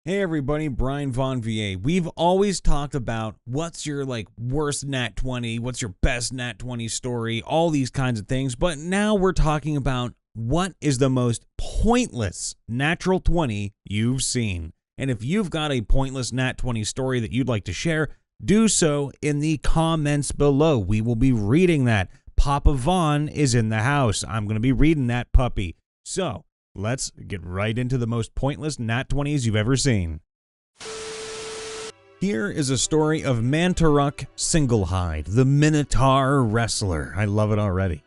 Hey everybody, Brian Von VA. We've always talked about what's your worst nat 20, what's your best nat 20 story, all these kinds of things, but now we're talking about what is the most pointless natural 20 you've seen. And if you've got a pointless nat 20 story that you'd like to share, do so in the comments below. We will be reading that. Papa Von is in the house. I'm going to be reading that puppy. So, let's get right into the most pointless nat 20s you've ever seen. Here is a story of Minotaur Singlehide, the Minotaur wrestler. I love it already.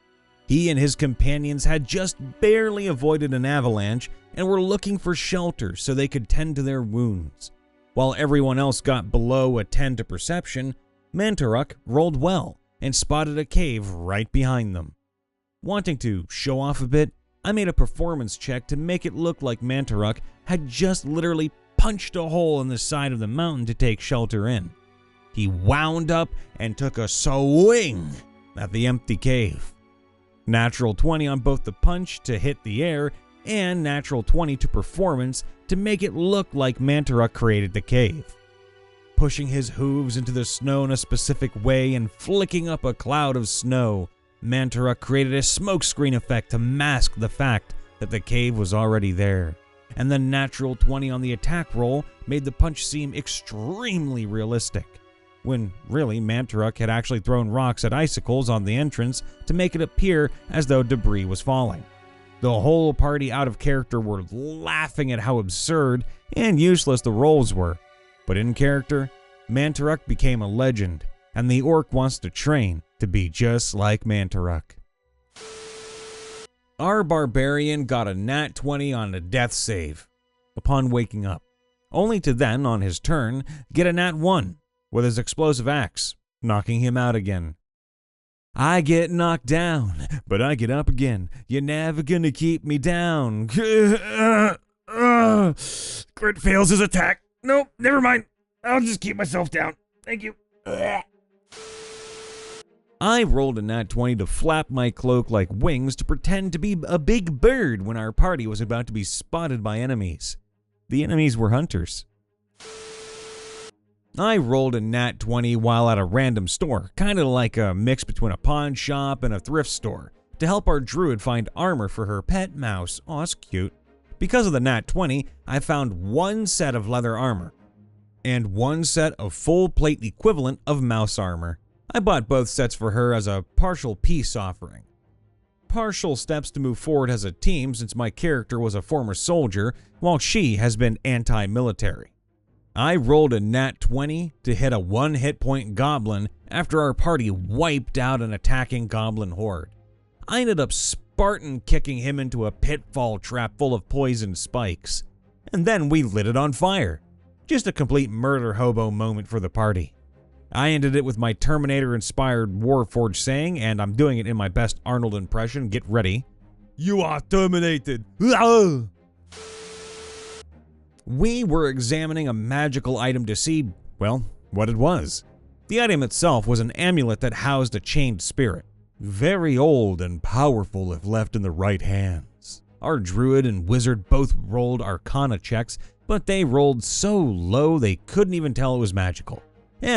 He and his companions had just barely avoided an avalanche and were looking for shelter so they could tend to their wounds. While everyone else got below a 10 to perception, Minotaur rolled well and spotted a cave right behind them. Wanting to show off a bit, I made a performance check to make it look like Minotaur had just literally punched a hole in the side of the mountain to take shelter in. He wound up and took a swing at the empty cave. Natural 20 on both the punch to hit the air and natural 20 to performance to make it look like Minotaur created the cave. Pushing his hooves into the snow in a specific way and flicking up a cloud of snow, Minotaur created a smokescreen effect to mask the fact that the cave was already there, and the natural 20 on the attack roll made the punch seem extremely realistic, when really Minotaur had actually thrown rocks at icicles on the entrance to make it appear as though debris was falling. The whole party out of character were laughing at how absurd and useless the rolls were, but in character, Minotaur became a legend, and the orc wants to train to be just like Minotaur. Our barbarian got a nat 20 on a death save upon waking up, only to then, on his turn, get a nat 1 with his explosive axe, knocking him out again. I get knocked down, but I get up again. You're never gonna keep me down. Crit fails his attack. Nope, never mind. I'll just keep myself down. Thank you. I rolled a nat 20 to flap my cloak like wings to pretend to be a big bird when our party was about to be spotted by enemies. The enemies were hunters. I rolled a nat 20 while at a random store, kind of like a mix between a pawn shop and a thrift store, to help our druid find armor for her pet mouse. Aw, that's cute. Because of the nat 20, I found one set of leather armor and one set of full plate equivalent of mouse armor. I bought both sets for her as a partial peace offering. Partial steps to move forward as a team since my character was a former soldier while she has been anti-military. I rolled a nat 20 to hit a 1 hit point goblin after our party wiped out an attacking goblin horde. I ended up Spartan kicking him into a pitfall trap full of poison spikes, and then we lit it on fire. Just a complete murder hobo moment for the party. I ended it with my Terminator-inspired Warforged saying, and I'm doing it in my best Arnold impression. Get ready. You are terminated. We were examining a magical item to see, well, what it was. The item itself was an amulet that housed a chained spirit. Very old and powerful if left in the right hands. Our druid and wizard both rolled arcana checks, but they rolled so low they couldn't even tell it was magical.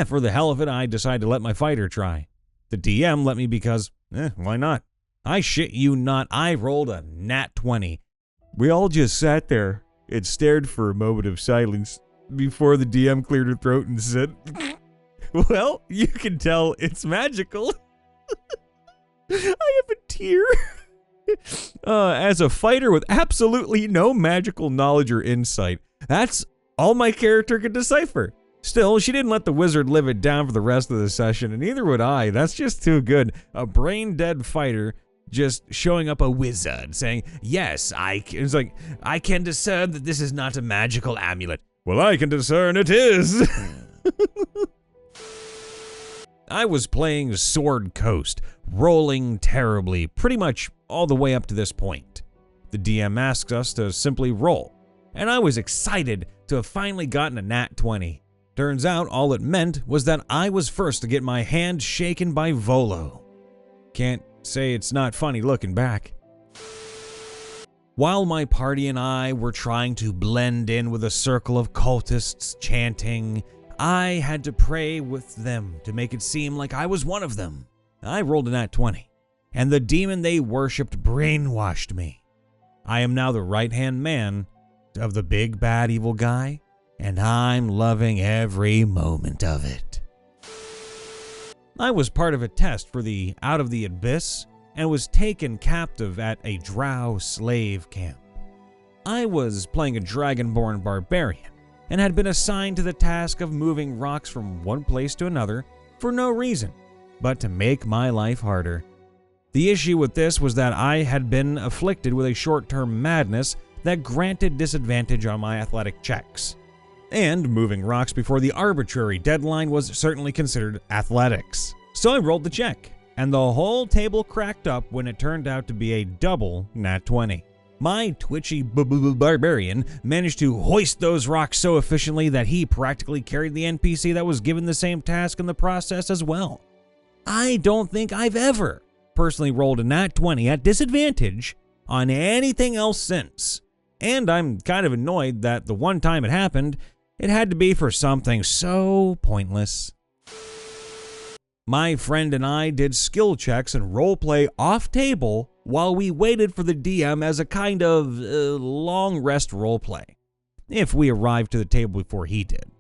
For the hell of it, I decided to let my fighter try. The DM let me because, why not? I shit you not, I rolled a nat 20. We all just sat there and stared for a moment of silence before the DM cleared her throat and said, well, you can tell it's magical. I have a tear. As a fighter with absolutely no magical knowledge or insight, that's all my character could decipher. Still, she didn't let the wizard live it down for the rest of the session, and neither would I. That's just too good. A brain-dead fighter just showing up a wizard saying, yes, it's like, I can discern that this is not a magical amulet. Well, I can discern it is. I was playing Sword Coast, rolling terribly, pretty much all the way up to this point. The DM asks us to simply roll, and I was excited to have finally gotten a nat 20. Turns out all it meant was that I was first to get my hand shaken by Volo. Can't say it's not funny looking back. While my party and I were trying to blend in with a circle of cultists chanting, I had to pray with them to make it seem like I was one of them. I rolled a nat 20, and the demon they worshipped brainwashed me. I am now the right-hand man of the big bad evil guy, and I'm loving every moment of it. I was part of a test for the Out of the Abyss and was taken captive at a drow slave camp. I was playing a dragonborn barbarian and had been assigned to the task of moving rocks from one place to another for no reason but to make my life harder. The issue with this was that I had been afflicted with a short-term madness that granted disadvantage on my athletic checks. And moving rocks before the arbitrary deadline was certainly considered athletics. So I rolled the check, and the whole table cracked up when it turned out to be a double nat 20. My twitchy barbarian managed to hoist those rocks so efficiently that he practically carried the NPC that was given the same task in the process as well. I don't think I've ever personally rolled a nat 20 at disadvantage on anything else since. And I'm kind of annoyed that the one time it happened, it had to be for something so pointless. My friend and I did skill checks and roleplay off table while we waited for the DM as a kind of long rest roleplay. If we arrived to the table before he did,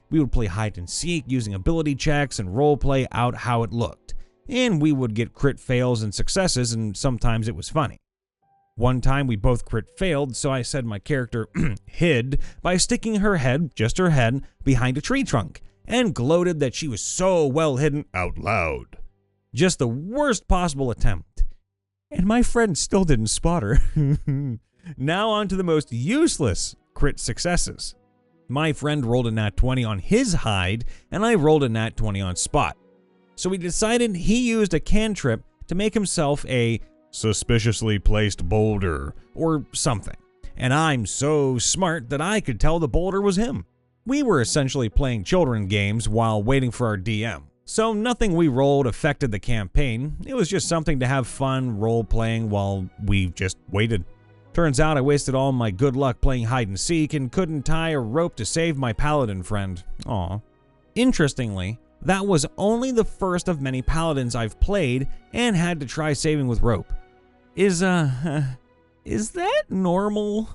we would play hide and seek using ability checks and roleplay out how it looked. And we would get crit fails and successes, and sometimes it was funny. One time we both crit failed, so I said my character hid by sticking her head, just her head, behind a tree trunk, and gloated that she was so well hidden out loud. Just the worst possible attempt. And my friend still didn't spot her. Now on to the most useless crit successes. My friend rolled a nat 20 on his hide, and I rolled a nat 20 on spot. So we decided he used a cantrip to make himself a suspiciously placed boulder or something. And I'm so smart that I could tell the boulder was him. We were essentially playing children games while waiting for our DM. So nothing we rolled affected the campaign. It was just something to have fun role-playing while we just waited. Turns out I wasted all my good luck playing hide and seek and couldn't tie a rope to save my paladin friend. Aw. Interestingly, that was only the first of many paladins I've played and had to try saving with rope. Is that normal?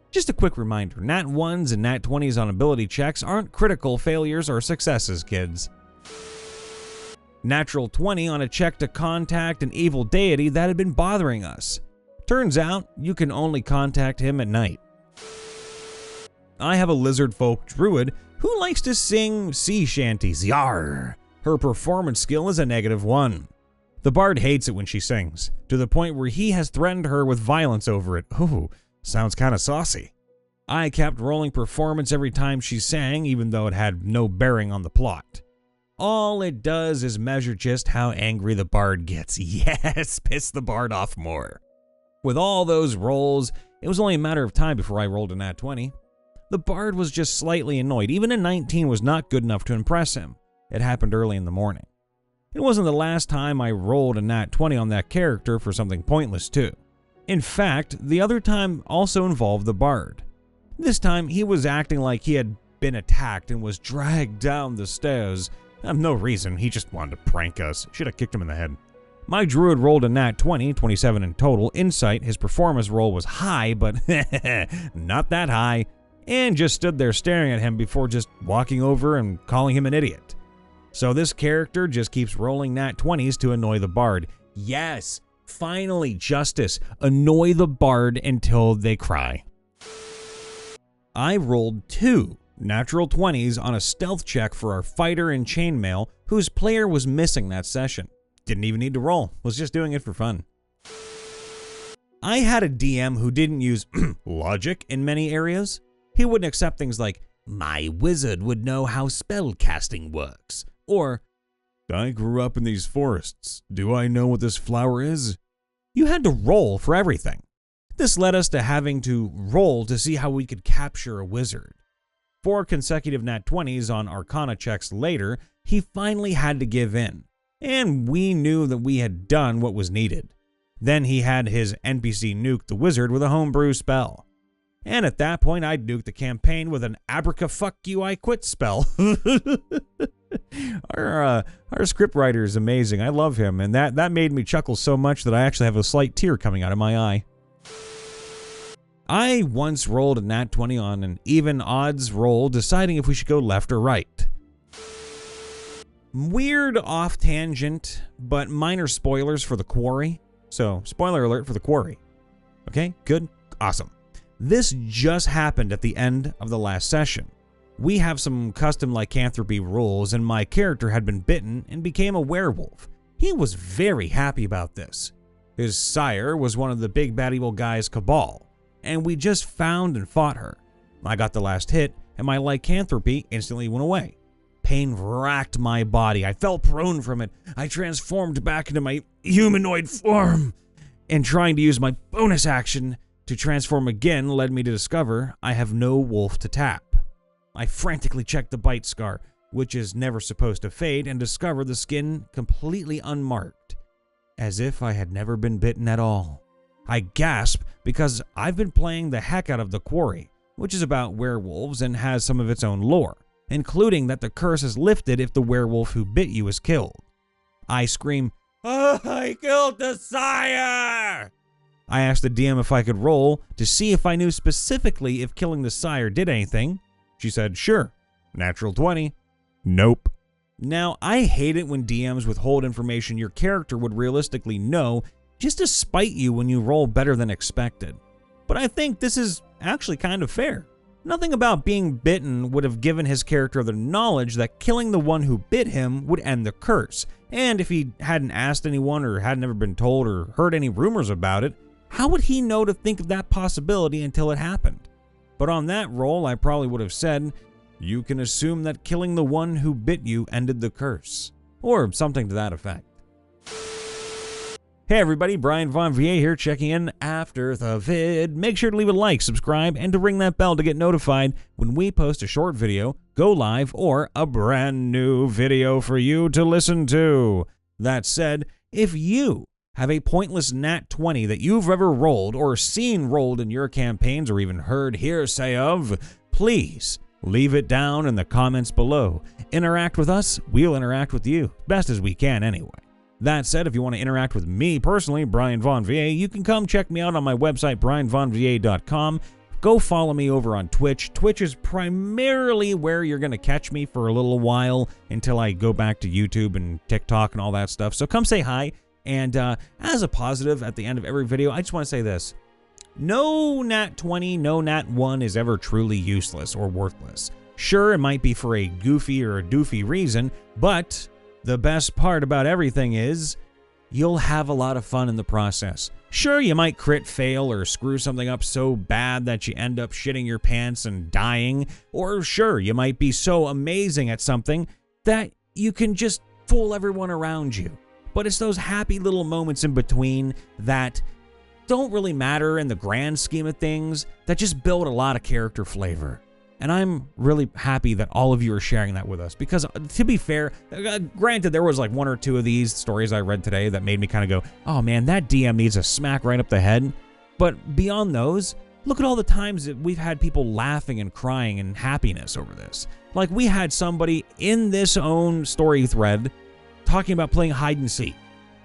Just a quick reminder, nat 1s and nat 20s on ability checks aren't critical failures or successes, kids. Natural 20 on a check to contact an evil deity that had been bothering us. Turns out, you can only contact him at night. I have a lizard folk druid who likes to sing sea shanties, yar. Her performance skill is a -1. The bard hates it when she sings, to the point where he has threatened her with violence over it. Ooh, sounds kinda saucy. I kept rolling performance every time she sang, even though it had no bearing on the plot. All it does is measure just how angry the bard gets. Yes, piss the bard off more. With all those rolls, it was only a matter of time before I rolled a nat 20. The bard was just slightly annoyed. Even a 19 was not good enough to impress him. It happened early in the morning. It wasn't the last time I rolled a nat 20 on that character for something pointless too. In fact, the other time also involved the bard. This time, he was acting like he had been attacked and was dragged down the stairs. No reason, he just wanted to prank us. Should have kicked him in the head. My druid rolled a nat 20, 27 in total. Insight, his performance roll was high, but not that high, and just stood there staring at him before just walking over and calling him an idiot. So this character just keeps rolling nat 20s to annoy the bard. Yes, finally, justice. Annoy the bard until they cry. I rolled 2 natural 20s on a stealth check for our fighter in chainmail whose player was missing that session. Didn't even need to roll, was just doing it for fun. I had a DM who didn't use logic in many areas. He wouldn't accept things like, my wizard would know how spell casting works, or, I grew up in these forests. Do I know what this flower is? You had to roll for everything. This led us to having to roll to see how we could capture a wizard. 4 consecutive nat 20s on Arcana checks later, he finally had to give in, and we knew that we had done what was needed. Then he had his NPC nuke the wizard with a homebrew spell. And at that point, I'd nuke the campaign with an abraca fuck you I quit spell. Our scriptwriter is amazing. I love him, and that made me chuckle so much that I actually have a slight tear coming out of my eye. I once rolled a nat 20 on an even odds roll, deciding if we should go left or right. Weird off tangent, but minor spoilers for the Quarry. So, spoiler alert for the Quarry. Okay, good, awesome. This just happened at the end of the last session. We have some custom lycanthropy rules, and my character had been bitten and became a werewolf. He was very happy about this. His sire was one of the big bad evil guys, Cabal, and we just found and fought her. I got the last hit, and my lycanthropy instantly went away. Pain racked my body. I fell prone from it. I transformed back into my humanoid form, and trying to use my bonus action to transform again led me to discover I have no wolf to tap. I frantically checked the bite scar, which is never supposed to fade, and discovered the skin completely unmarked, as if I had never been bitten at all. I gasp because I've been playing the heck out of the Quarry, which is about werewolves and has some of its own lore, including that the curse is lifted if the werewolf who bit you is killed. I scream, "Oh, I killed the sire!" I asked the DM if I could roll to see if I knew specifically if killing the sire did anything. She said, "Sure." Natural 20. Nope. Now, I hate it when DMs withhold information your character would realistically know just to spite you when you roll better than expected. But I think this is actually kind of fair. Nothing about being bitten would have given his character the knowledge that killing the one who bit him would end the curse. And if he hadn't asked anyone or had never been told or heard any rumors about it, how would he know to think of that possibility until it happened? But on that roll, I probably would have said, "You can assume that killing the one who bit you ended the curse," or something to that effect. Hey everybody, Brian Von VA here, checking in after the vid. Make sure to leave a like, subscribe, and to ring that bell to get notified when we post a short video, go live, or a brand new video for you to listen to. That said, if you have a pointless nat 20 that you've ever rolled or seen rolled in your campaigns or even heard hearsay of, please leave it down in the comments below. Interact with us, we'll interact with you, best as we can anyway. That said, if you want to interact with me personally, Brian Von VA, you can come check me out on my website, brianvonva.com. Go follow me over on Twitch. Twitch is primarily where you're going to catch me for a little while until I go back to YouTube and TikTok and all that stuff. So come say hi. And as a positive at the end of every video, I just want to say this. No nat 20, no nat 1 is ever truly useless or worthless. Sure, it might be for a goofy or a doofy reason, but the best part about everything is you'll have a lot of fun in the process. Sure, you might crit fail or screw something up so bad that you end up shitting your pants and dying, or sure, you might be so amazing at something that you can just fool everyone around you. But it's those happy little moments in between that don't really matter in the grand scheme of things, that just build a lot of character flavor. And I'm really happy that all of you are sharing that with us, because to be fair, granted there was like one or two of these stories I read today that made me kind of go, oh man, that DM needs a smack right up the head. But beyond those, look at all the times that we've had people laughing and crying in happiness over this. Like we had somebody in this own story thread talking about playing hide and seek.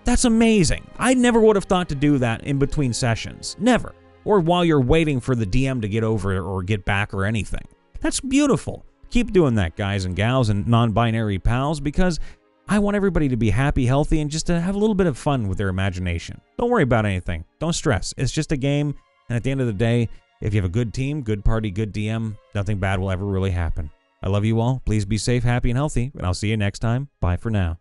That's amazing. I never would have thought to do that in between sessions. Never. Or while you're waiting for the DM to get over or get back or anything. That's beautiful. Keep doing that, guys and gals and non-binary pals, because I want everybody to be happy, healthy, and just to have a little bit of fun with their imagination. Don't worry about anything. Don't stress. It's just a game, and at the end of the day, if you have a good team, good party, good DM, nothing bad will ever really happen. I love you all. Please be safe, happy, and healthy, and I'll see you next time. Bye for now.